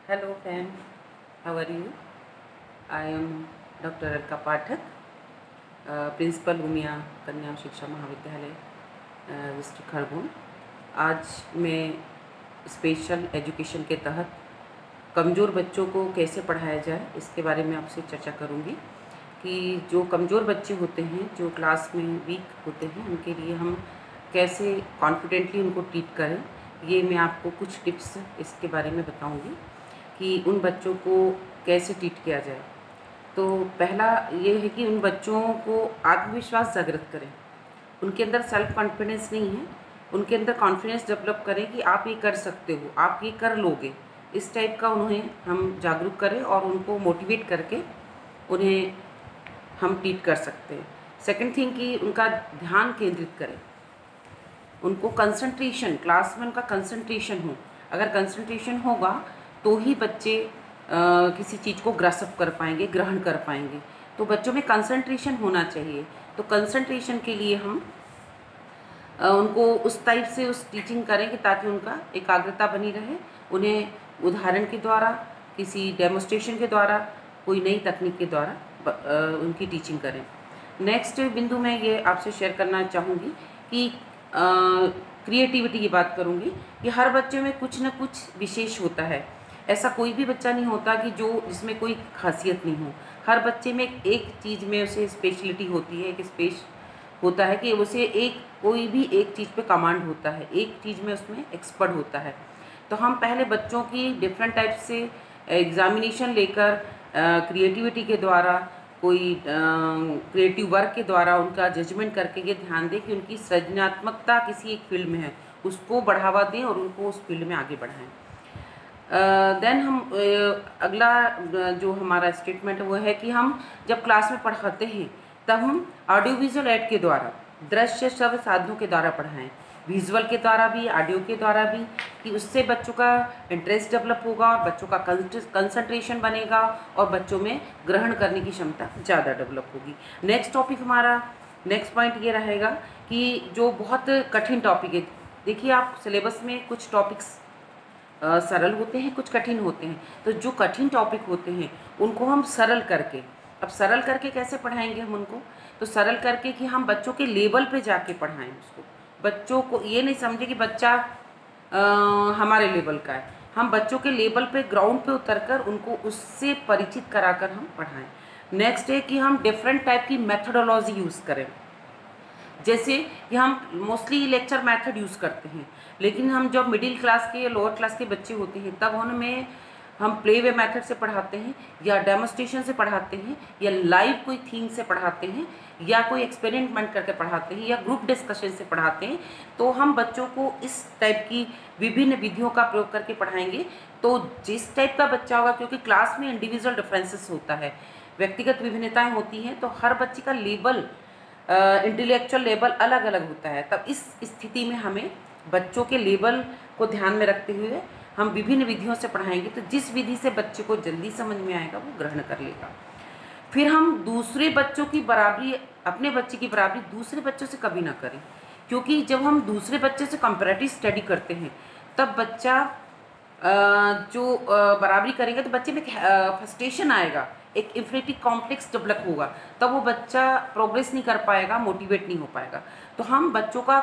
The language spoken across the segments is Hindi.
Hello friend, how are you? I am Dr. Alka Pathak, principal Umiya Kanya Shiksha महाविद्यालय डिस्ट्रिक्ट खरगोन। आज मैं स्पेशल एजुकेशन के तहत कमज़ोर बच्चों को कैसे पढ़ाया जाए इसके बारे में आपसे चर्चा करूंगी कि जो कमज़ोर बच्चे होते हैं, जो क्लास में वीक होते हैं, उनके लिए हम कैसे कॉन्फिडेंटली उनको ट्रीट करें। ये मैं आपको कुछ टिप्स इसके बारे में बताऊंगी कि उन बच्चों को कैसे ट्रीट किया जाए। तो पहला ये है कि उन बच्चों को आत्मविश्वास जागृत करें। उनके अंदर सेल्फ कॉन्फिडेंस नहीं है, उनके अंदर कॉन्फिडेंस डेवलप करें कि आप ये कर सकते हो, आप ये कर लोगे। इस टाइप का उन्हें हम जागरूक करें और उनको मोटिवेट करके उन्हें हम ट्रीट कर सकते हैं। सेकंड थिंग कि उनका ध्यान केंद्रित करें, उनको कंसंट्रेशन, क्लास में उनका कंसंट्रेशन हो। अगर कंसंट्रेशन होगा तो ही बच्चे किसी चीज़ को ग्रैस्प कर पाएंगे, ग्रहण कर पाएंगे। तो बच्चों में कंसंट्रेशन होना चाहिए। तो कंसंट्रेशन के लिए हम उनको उस टाइप से उस टीचिंग करें कि ताकि उनका एकाग्रता बनी रहे। उन्हें उदाहरण के द्वारा, किसी डेमोस्ट्रेशन के द्वारा, कोई नई तकनीक के द्वारा उनकी टीचिंग करें। नेक्स्ट बिंदु मैं ये आपसे शेयर करना चाहूँगी कि क्रिएटिविटी की बात करूँगी कि हर बच्चे में कुछ न कुछ विशेष होता है। ऐसा कोई भी बच्चा नहीं होता कि जिसमें कोई खासियत नहीं हो। हर बच्चे में एक चीज़ में उसे स्पेशलिटी होती है, एक स्पेस होता है कि उसे कोई भी एक चीज़ पे कमांड होता है, एक चीज़ में उसमें एक्सपर्ट होता है। तो हम पहले बच्चों की डिफरेंट टाइप से एग्जामिनेशन लेकर क्रिएटिविटी के द्वारा, कोई क्रिएटिव वर्क के द्वारा उनका जजमेंट करके ये ध्यान दें कि उनकी सृजनात्मकता किसी एक फील्ड में है, उसको बढ़ावा दें और उनको उस फील्ड में आगे बढ़ाएं। देन हम अगला जो हमारा स्टेटमेंट है वो है कि हम जब क्लास में पढ़ाते हैं तब हम ऑडियो विजुअल ऐड के द्वारा, दृश्य श्रव्य साधनों के द्वारा पढ़ाएं, विजुअल के द्वारा भी, ऑडियो के द्वारा भी, कि उससे बच्चों का इंटरेस्ट डेवलप होगा और बच्चों का कंसंट्रेशन बनेगा और बच्चों में ग्रहण करने की क्षमता ज़्यादा डेवलप होगी। नेक्स्ट टॉपिक हमारा, नेक्स्ट पॉइंट ये रहेगा कि जो बहुत कठिन टॉपिक है, देखिए आप सिलेबस में कुछ टॉपिक्स सरल होते हैं, कुछ कठिन होते हैं। तो जो कठिन टॉपिक होते हैं उनको हम सरल करके, अब सरल करके कैसे पढ़ाएंगे हम उनको? तो सरल करके कि हम बच्चों के लेवल पे जाके पढ़ाएं उसको। बच्चों को ये नहीं समझे कि बच्चा हमारे लेवल का है। हम बच्चों के लेवल पे, ग्राउंड पे उतरकर उनको उससे परिचित कराकर हम पढ़ाएं। नेक्स्ट है कि हम डिफरेंट टाइप की मेथडोलॉजी यूज़ करें। जैसे कि हम मोस्टली लेक्चर मेथड यूज़ करते हैं, लेकिन हम जब मिडिल क्लास के या लोअर क्लास के बच्चे होते हैं तब उनमें हम प्ले वे मेथड से पढ़ाते हैं, या डेमोस्ट्रेशन से पढ़ाते हैं, या लाइव कोई थीम से पढ़ाते हैं, या कोई एक्सपेरिमेंट करके पढ़ाते हैं, या ग्रुप डिस्कशन से पढ़ाते हैं। तो हम बच्चों को इस टाइप की विभिन्न विधियों का प्रयोग करके पढ़ाएंगे। तो जिस टाइप का बच्चा होगा, क्योंकि क्लास में इंडिविजुअल डिफरेंसेस होता है, व्यक्तिगत विभिन्नताएँ होती हैं, तो हर बच्चे का लेवल, इंटेलेक्चुअल लेवल अलग अलग होता है। तब इस स्थिति में हमें बच्चों के लेवल को ध्यान में रखते हुए हम विभिन्न विधियों से पढ़ाएंगे। तो जिस विधि से बच्चे को जल्दी समझ में आएगा वो ग्रहण कर लेगा। फिर हम दूसरे बच्चों की बराबरी, अपने बच्चे की बराबरी दूसरे बच्चों से कभी ना करें, क्योंकि जब हम दूसरे बच्चे से कंपैरेटिव स्टडी करते हैं तब बच्चा जो बराबरी करेंगे तो बच्चे में फ्रस्ट्रेशन आएगा, एक इन्फिनिटी कॉम्प्लेक्स डेवलप होगा, तब वो बच्चा प्रोग्रेस नहीं कर पाएगा, मोटिवेट नहीं हो पाएगा। तो हम बच्चों का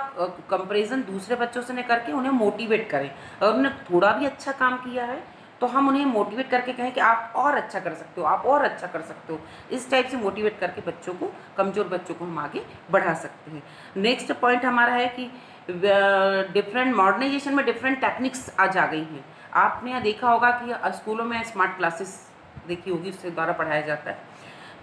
कंपैरिजन दूसरे बच्चों से न करके उन्हें मोटिवेट करें। अगर उन्होंने थोड़ा भी अच्छा काम किया है तो हम उन्हें मोटिवेट करके कहें कि आप और अच्छा कर सकते हो, आप और अच्छा कर सकते हो। इस टाइप से मोटिवेट करके बच्चों को, कमज़ोर बच्चों को हम आगे बढ़ा सकते हैं। नेक्स्ट पॉइंट हमारा है कि डिफरेंट मॉडर्नाइजेशन में डिफरेंट टेक्निक्स आज आ गई हैं। आपने यहाँ देखा होगा कि स्कूलों में स्मार्ट क्लासेस देखी होगी, उसके द्वारा पढ़ाया जाता है।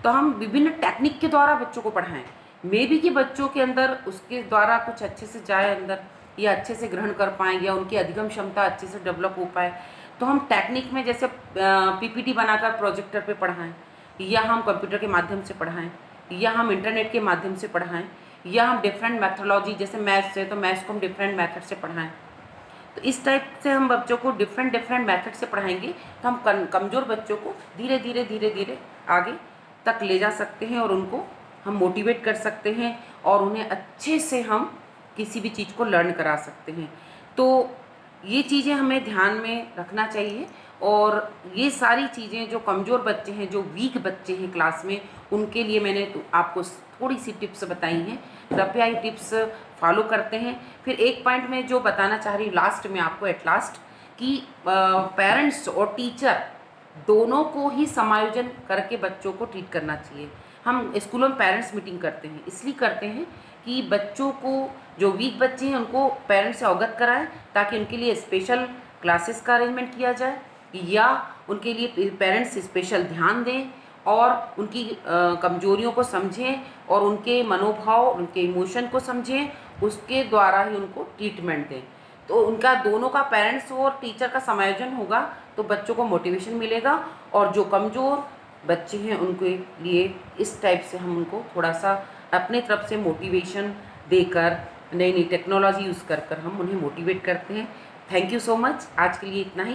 तो हम विभिन्न टेक्निक के द्वारा बच्चों को पढ़ाएं, मे बी कि बच्चों के अंदर उसके द्वारा कुछ अच्छे से जाए अंदर, या अच्छे से ग्रहण कर पाएँ, या उनकी अधिगम क्षमता अच्छे से डेवलप हो पाए। तो हम टेक्निक में जैसे पीपीटी बनाकर प्रोजेक्टर पे पढ़ाएं, या हम कंप्यूटर के माध्यम से पढ़ाएं, या हम इंटरनेट के माध्यम से पढ़ाएं, या हम डिफरेंट मैथोलॉजी, जैसे मैथ्स है तो मैथ्स को हम डिफरेंट मैथड से पढ़ाएं। तो इस टाइप से हम बच्चों को डिफरेंट मैथड से पढ़ाएंगे तो हम कमज़ोर बच्चों को धीरे धीरे आगे तक ले जा सकते हैं और उनको हम मोटिवेट कर सकते हैं और उन्हें अच्छे से हम किसी भी चीज़ को लर्न करा सकते हैं। तो ये चीज़ें हमें ध्यान में रखना चाहिए और ये सारी चीज़ें जो कमज़ोर बच्चे हैं, जो वीक बच्चे हैं क्लास में, उनके लिए मैंने तो आपको थोड़ी सी टिप्स बताई हैं। कृपया ये टिप्स फॉलो करते हैं। फिर एक पॉइंट में जो बताना चाह रही हूँ लास्ट में आपको, एट लास्ट, कि पेरेंट्स और टीचर दोनों को ही समायोजन करके बच्चों को ट्रीट करना चाहिए। हम स्कूलों में पेरेंट्स मीटिंग करते हैं, इसलिए करते हैं कि बच्चों को, जो वीक बच्चे हैं उनको पेरेंट्स से अवगत कराएं, ताकि उनके लिए स्पेशल क्लासेस का अरेंजमेंट किया जाए या उनके लिए पेरेंट्स स्पेशल ध्यान दें और उनकी कमजोरियों को समझें और उनके मनोभाव, उनके इमोशन को समझें, उसके द्वारा ही उनको ट्रीटमेंट दें। तो उनका दोनों का, पेरेंट्स और टीचर का समायोजन होगा तो बच्चों को मोटिवेशन मिलेगा। और जो कमज़ोर बच्चे हैं उनके लिए इस टाइप से हम उनको थोड़ा सा अपने तरफ से मोटिवेशन देकर, नई नई टेक्नोलॉजी यूज़ कर कर हम उन्हें मोटिवेट करते हैं। Thank you so much. आज के लिए इतना ही।